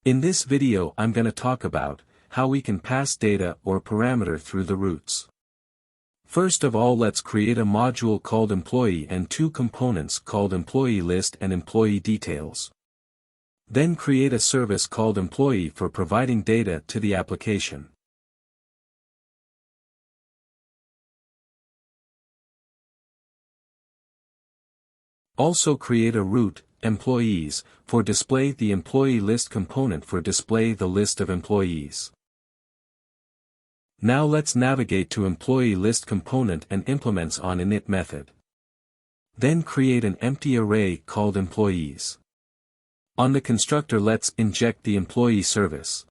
In this video I'm gonna talk about how we can pass data or parameter through the routes. First of all, let's create a module called employee and two components called employee list and employee details. Then create a service called employee for providing data to the application. Also create a route, employees, for display the employee list component for display the list of employees. Now let's navigate to employee list component and implements on init method. Then create an empty array called employees. On the constructor let's inject the employee service.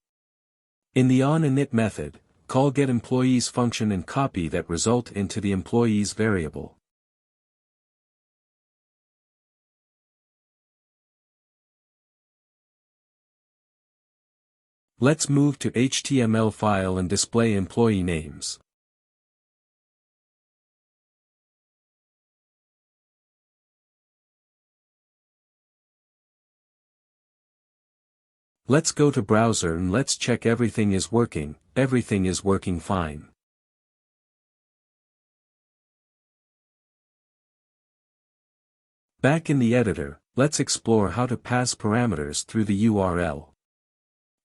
In the onInit method, call getEmployees function and copy that result into the employees variable. Let's move to HTML file and display employee names. Let's go to browser and let's check everything is working fine. Back in the editor, let's explore how to pass parameters through the URL.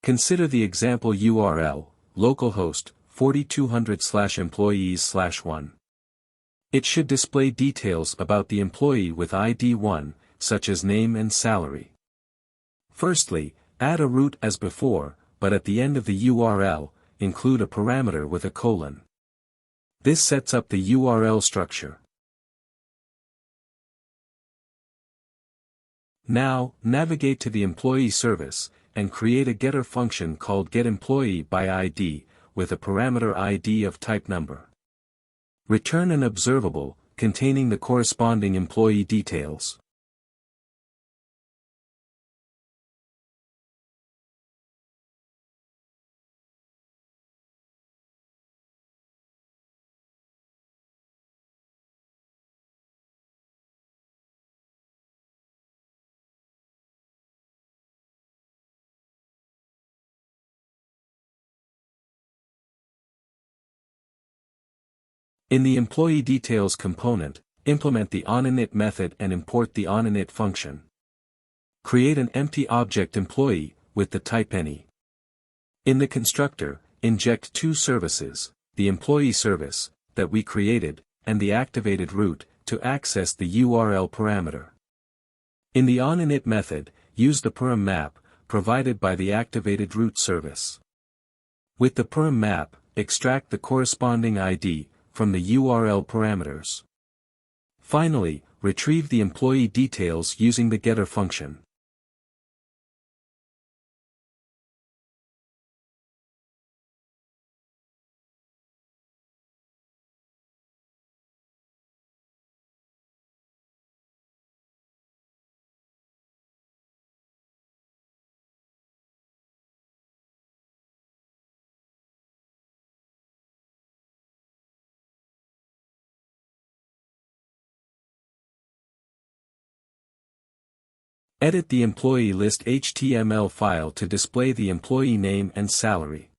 Consider the example URL, localhost, 4200/employees/1. It should display details about the employee with ID 1, such as name and salary. Firstly, add a route as before, but at the end of the URL, include a parameter with a colon. This sets up the URL structure. Now, navigate to the employee service, and create a getter function called getEmployeeById, with a parameter ID of type number. Return an observable, containing the corresponding employee details. In the employee details component, implement the onInit method and import the onInit function. Create an empty object employee, with the type any. In the constructor, inject two services, the employee service, that we created, and the activated route, to access the URL parameter. In the onInit method, use the param map, provided by the activated route service. With the param map, extract the corresponding ID, from the URL parameters. Finally, retrieve the employee details using the getter function. Edit the employee list HTML file to display the employee name and salary.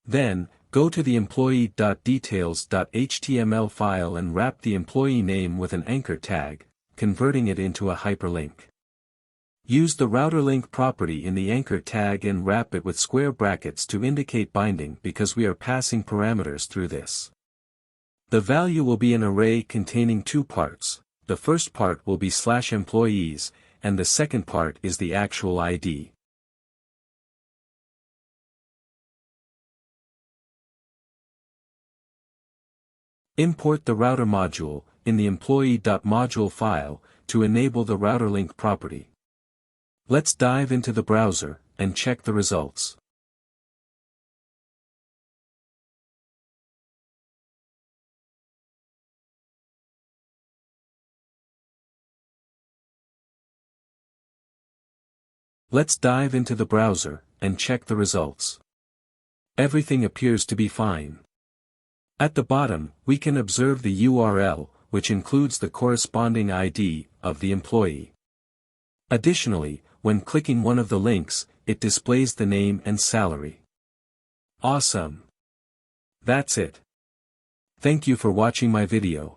Then, go to the employee.details.html file and wrap the employee name with an anchor tag, converting it into a hyperlink. Use the router link property in the anchor tag and wrap it with square brackets to indicate binding because we are passing parameters through this. The value will be an array containing two parts. The first part will be /employees, and the second part is the actual ID. Import the router module, in the employee.module file, to enable the router link property. Let's dive into the browser, and check the results. Let's dive into the browser, and check the results. Everything appears to be fine. At the bottom, we can observe the URL, which includes the corresponding ID of the employee. Additionally, when clicking one of the links, it displays the name and salary. Awesome! That's it. Thank you for watching my video.